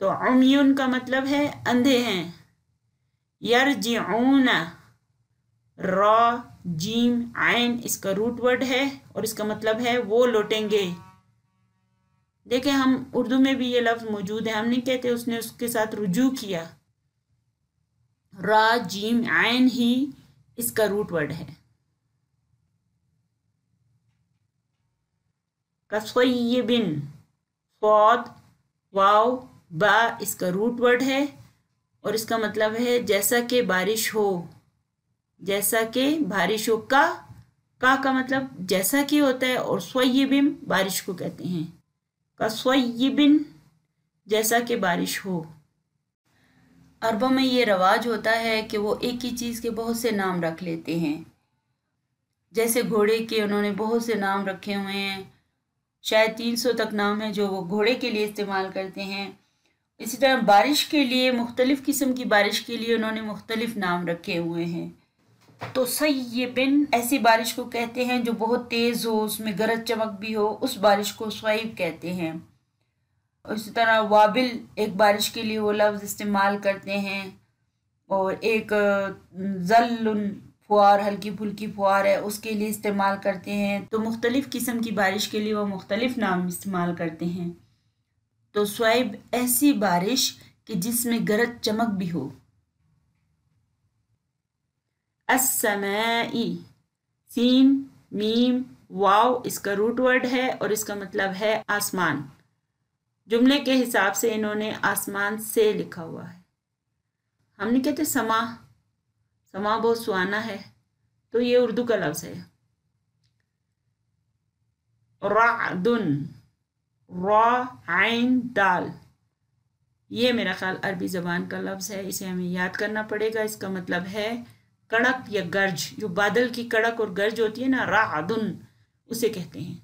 تو عمیون کا مطلب ہے اندھے ہیں. یرجعون را جیم عین اس کا روٹ ورڈ ہے اور اس کا مطلب ہے وہ لوٹیں گے. دیکھیں ہم اردو میں بھی یہ لفظ موجود ہے, ہم نہیں کہتے اس نے اس کے ساتھ رجوع کیا. را جیم عین ہی اس کا روٹ ورڈ ہے. کصیبن صاد واو با اس کا روٹ ورڈ ہے اور اس کا مطلب ہے جیسا کہ بارش ہو. جیسا کہ بارش ہو. کا مطلب جیسا کہ ہوتا ہے اور صیبن بارش کو کہتے ہیں. کصیبن جیسا کہ بارش ہو. عربوں میں یہ رواج ہوتا ہے کہ وہ ایک ہی چیز کے بہت سے نام رکھ لیتے ہیں. جیسے گھوڑے کے انہوں نے بہت سے نام رکھے ہوئے ہیں, شاید 300 تک نام ہیں جو وہ گھوڑے کے لیے استعمال کرتے ہیں. اسی طرح بارش کے لیے مختلف قسم کی بارش کے لیے انہوں نے مختلف نام رکھے ہوئے ہیں. تو صیبن ایسی بارش کو کہتے ہیں جو بہت تیز ہو, اس میں گرج چمک بھی ہو, اس بارش کو صیب کہتے ہیں. اسی طرح وابل ایک بارش کے لیے وہ لفظ استعمال کرتے ہیں, اور ایک ذل فوار ہلکی پھلکی فوار ہے اس کے لیے استعمال کرتے ہیں. تو مختلف قسم کی بارش کے لیے وہ مختلف نام استعمال کرتے ہیں. تو صیب ایسی بارش کہ جس میں گرج چمک بھی ہو. السمائی سین میم واو اس کا روٹ ورڈ ہے اور اس کا مطلب ہے آسمان. جملے کے حساب سے انہوں نے آسمان سے لکھا ہوا ہے. ہم نہیں کہتے سما, سما بہت سہانا ہے, تو یہ اردو کا لفظ ہے. رعدن را عین دال, یہ میرا خیال عربی زبان کا لفظ ہے, اسے ہمیں یاد کرنا پڑے گا. اس کا مطلب ہے کڑک یا گرج, جو بادل کی کڑک اور گرج ہوتی ہے نا, رعدن اسے کہتے ہیں.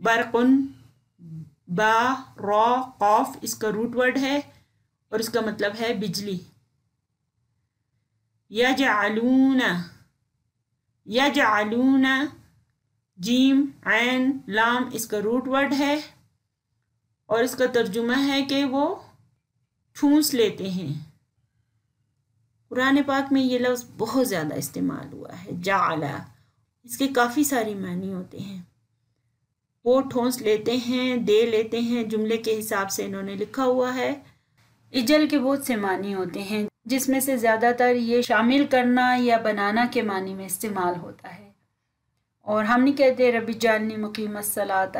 برقن با را قاف اس کا روٹ ورڈ ہے اور اس کا مطلب ہے بجلی. یجعلون یجعلون جیم عین لام اس کا روٹ ورڈ ہے اور اس کا ترجمہ ہے کہ وہ ٹھونس لیتے ہیں. قرآن پاک میں یہ لفظ بہت زیادہ استعمال ہوا ہے. جعلا اس کے کافی ساری معنی ہوتے ہیں. وہ ٹھونس لیتے ہیں, دے لیتے ہیں, جملے کے حساب سے انہوں نے لکھا ہوا ہے. اجل کے بہت سے معنی ہوتے ہیں جس میں سے زیادہ تر یہ شامل کرنا یا بنانا کے معنی میں استعمال ہوتا ہے. اور ہم نہیں کہتے رب اجعلنی مقیم الصلاۃ.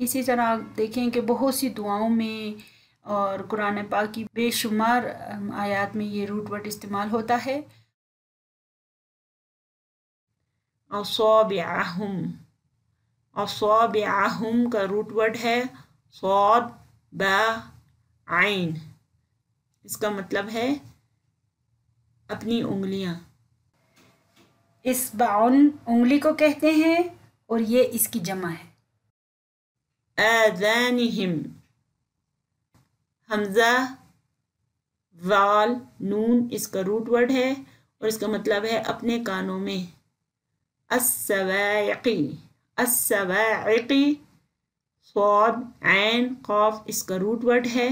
اسی طرح دیکھیں کہ بہت سی دعاؤں میں اور قرآن پاک کی بے شمار آیات میں یہ روٹ ورڈ استعمال ہوتا ہے. اصابعہم, اصابعہم کا روٹ ورڈ ہے صاد با عین, اس کا مطلب ہے اپنی انگلیاں. اصبعن انگلی کو کہتے ہیں اور یہ اس کی جمع ہے. آذانہم حمزہ وال نون اس کا روٹ ورڈ ہے اور اس کا مطلب ہے اپنے کانوں میں. السواعقی السواعقی صاد عین قاف اس کا روٹ ورڈ ہے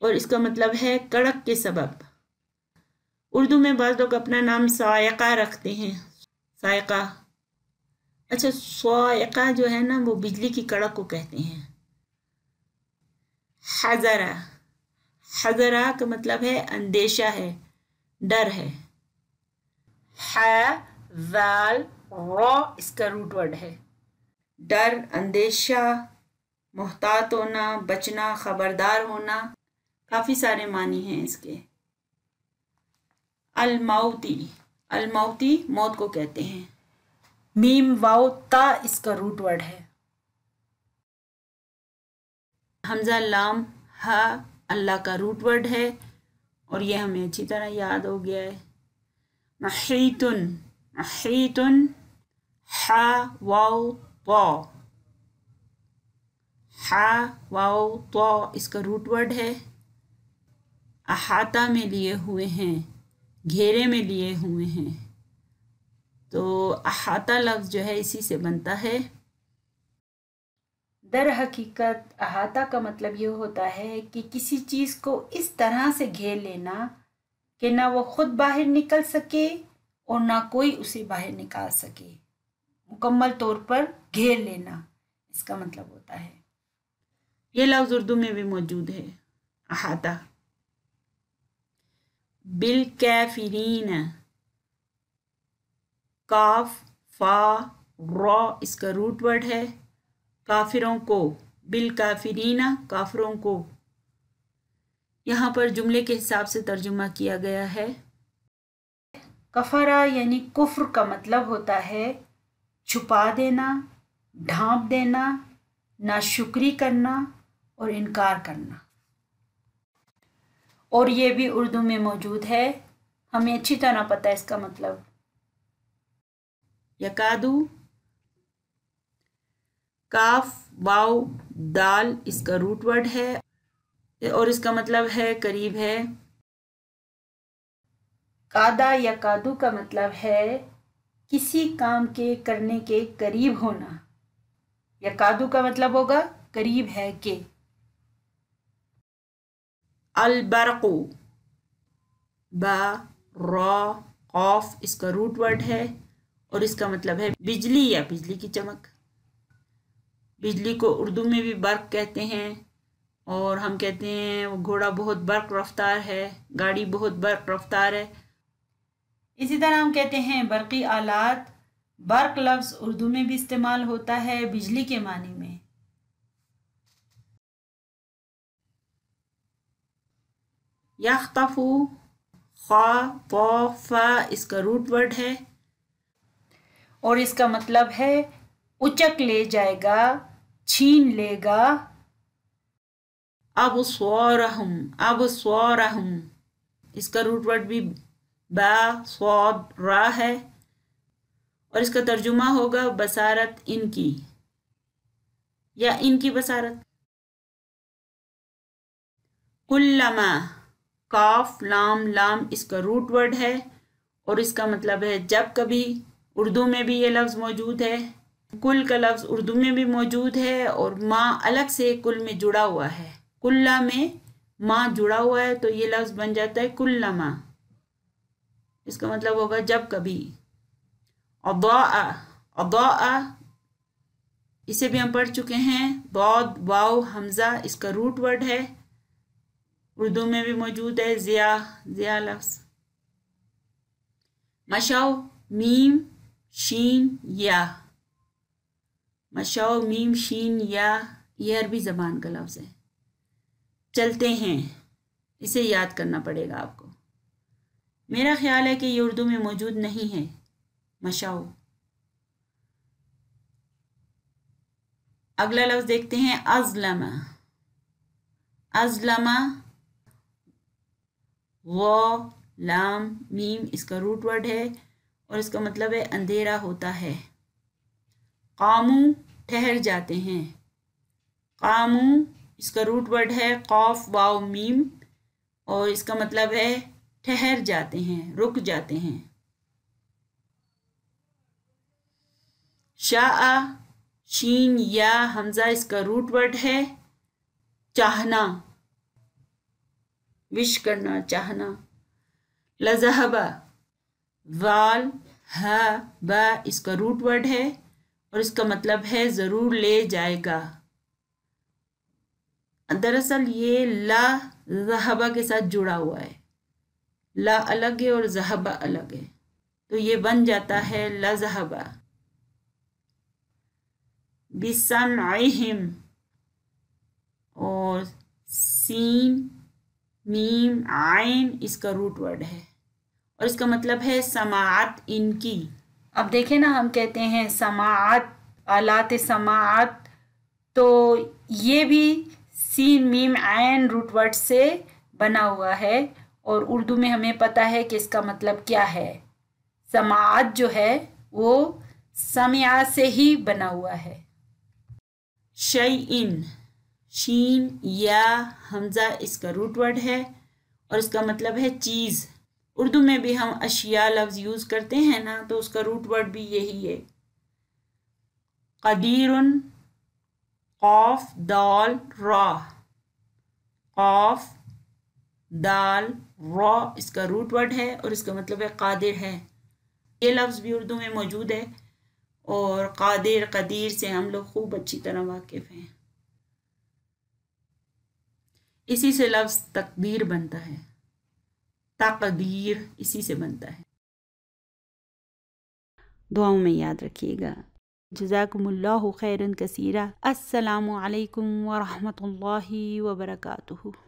اور اس کا مطلب ہے کڑک کے سبب. اردو میں بعض لوگ اپنا نام صاعقہ رکھتے ہیں. صاعقہ, اچھا صاعقہ جو ہے نا وہ بجلی کی کڑک کو کہتے ہیں. حذرہ, حذرہ کا مطلب ہے اندیشہ ہے, ڈر ہے. ذال را اس کا روٹ ورڈ ہے. ڈر, اندیشہ, محتاط ہونا, بچنا, خبردار ہونا, کافی سارے معنی ہیں اس کے. الموتی, الموتی موت کو کہتے ہیں. میم واو تا اس کا روٹ ورڈ ہے. حمزہ لام ہا اللہ کا روٹ ورڈ ہے اور یہ ہمیں اچھی طرح یاد ہو گیا ہے. محیطن, محیطن ہا واو طا, ہا واو طا اس کا روٹ ورڈ ہے. احاطہ میں لیے ہوئے ہیں, گھیرے میں لیے ہوئے ہیں, تو احاطہ لفظ جو ہے اسی سے بنتا ہے. در حقیقت احاطہ کا مطلب یہ ہوتا ہے کہ کسی چیز کو اس طرح سے گھیر لینا کہ نہ وہ خود باہر نکل سکے اور نہ کوئی اسے باہر نکال سکے، مکمل طور پر گھیر لینا اس کا مطلب ہوتا ہے۔ یہ لفظ اردو میں بھی موجود ہے، احاطہ۔ بالکافرین، کاف فا را اس کا روٹ ورڈ ہے، کافروں کو، بالکافرین کافروں کو۔ یہاں پر جملے کے حساب سے ترجمہ کیا گیا ہے۔ کفرا یعنی کفر کا مطلب ہوتا ہے چھپا دینا، ڈھانپ دینا، ناشکری کرنا اور انکار کرنا، اور یہ بھی اردو میں موجود ہے، ہمیں اچھی طرح پتہ ہے اس کا مطلب۔ یکادو، کاف واو دال اس کا روٹ ورڈ ہے اور اس کا مطلب ہے قریب ہے۔ کادا یا کادو کا مطلب ہے کسی کام کے کرنے کے قریب ہونا، یا کادو کا مطلب ہوگا قریب ہے کہ۔ البرق، با را قاف اس کا روٹ ورڈ ہے اور اس کا مطلب ہے بجلی یا بجلی کی چمک۔ بجلی کو اردو میں بھی برق کہتے ہیں، اور ہم کہتے ہیں وہ گھوڑا بہت برق رفتار ہے، گاڑی بہت برق رفتار ہے۔ اسی طرح ہم کہتے ہیں برقی آلات۔ برق لفظ اردو میں بھی استعمال ہوتا ہے بجلی کے معنی میں۔ یخطفو، خا طا فا اس کا روٹ ورڈ ہے اور اس کا مطلب ہے اچک لے جائے گا، چھین لے گا۔ ابصارہم، ابصارہم اس کا روٹ ورڈ بھی با صاد را ہے اور اس کا ترجمہ ہوگا بصارت ان کی یا ان کی بصارت۔ کلما، کاف لام لام اس کا روٹ ورڈ ہے اور اس کا مطلب ہے جب کبھی۔ اردو میں بھی یہ لفظ موجود ہے، کل کا لفظ اردو میں بھی موجود ہے اور ماں الگ سے کل میں جڑا ہوا ہے، کلا میں ماں جڑا ہوا ہے تو یہ لفظ بن جاتا ہے کلما، اس کا مطلب ہوگا جب کبھی۔ اضاء، اضاء اسے بھی ہم پڑھ چکے ہیں، ضاد واو حمزہ اس کا روٹ ورڈ ہے، اردو میں بھی موجود ہے ضیاء، ضیاء لفظ۔ مشاو، میم شین یا، مشاو میم شین یا یہ عربی زبان کا لفظ ہے، چلتے ہیں، اسے یاد کرنا پڑے گا آپ کو۔ میرا خیال ہے کہ یہ اردو میں موجود نہیں ہے، مشاو۔ اگلا لفظ دیکھتے ہیں ازلم، ازلم وا لام میم اس کا روٹ ورڈ ہے اور اس کا مطلب ہے اندھیرا ہوتا ہے۔ قامو ٹھہر جاتے ہیں، قامو اس کا روٹ ورڈ ہے قاف واو میم اور اس کا مطلب ہے ٹھہر جاتے ہیں، رک جاتے ہیں۔ شاء شین یا حمزہ اس کا روٹ ورڈ ہے چاہنا، وش کرنا، چاہنا۔ لذہب، ذال ہا با اس کا روٹ ورڈ ہے اور اس کا مطلب ہے ضرور لے جائے گا۔ دراصل یہ لا ذہبہ کے ساتھ جڑا ہوا ہے، لا الگ ہے اور ذہبہ الگ ہے تو یہ بن جاتا ہے لذہبہ۔ بسمعہم، اور سین میم عین اس کا روٹ ورڈ ہے اور اس کا مطلب ہے سماعت ان کی۔ اب دیکھیں نا، ہم کہتے ہیں سماعت، آلات سماعت، تو یہ بھی سین میم عین روٹ ورڈ سے بنا ہوا ہے اور اردو میں ہمیں پتہ ہے کہ اس کا مطلب کیا ہے۔ سماعت جو ہے وہ سمع سے ہی بنا ہوا ہے۔ شیئن، شین یا حمزہ اس کا روٹ ورڈ ہے اور اس کا مطلب ہے چیز۔ اردو میں بھی ہم اشیاء لفظ یوز کرتے ہیں نا، تو اس کا روٹ ورڈ بھی یہی ہے۔ قدیر، قاف دال را، قاف دال را اس کا روٹ ورڈ ہے اور اس کا مطلب ہے قادر ہے۔ یہ لفظ بھی اردو میں موجود ہے اور قادر قدیر سے ہم لوگ خوب اچھی طرح واقف ہیں۔ اسی سے لفظ تقدیر بنتا ہے، تقدیر اسی سے بنتا ہے۔ دعاؤں میں یاد رکھیے گا۔ جزاکم اللہ خیرا کثیرا۔ السلام علیکم ورحمۃ اللہ وبرکاتہ۔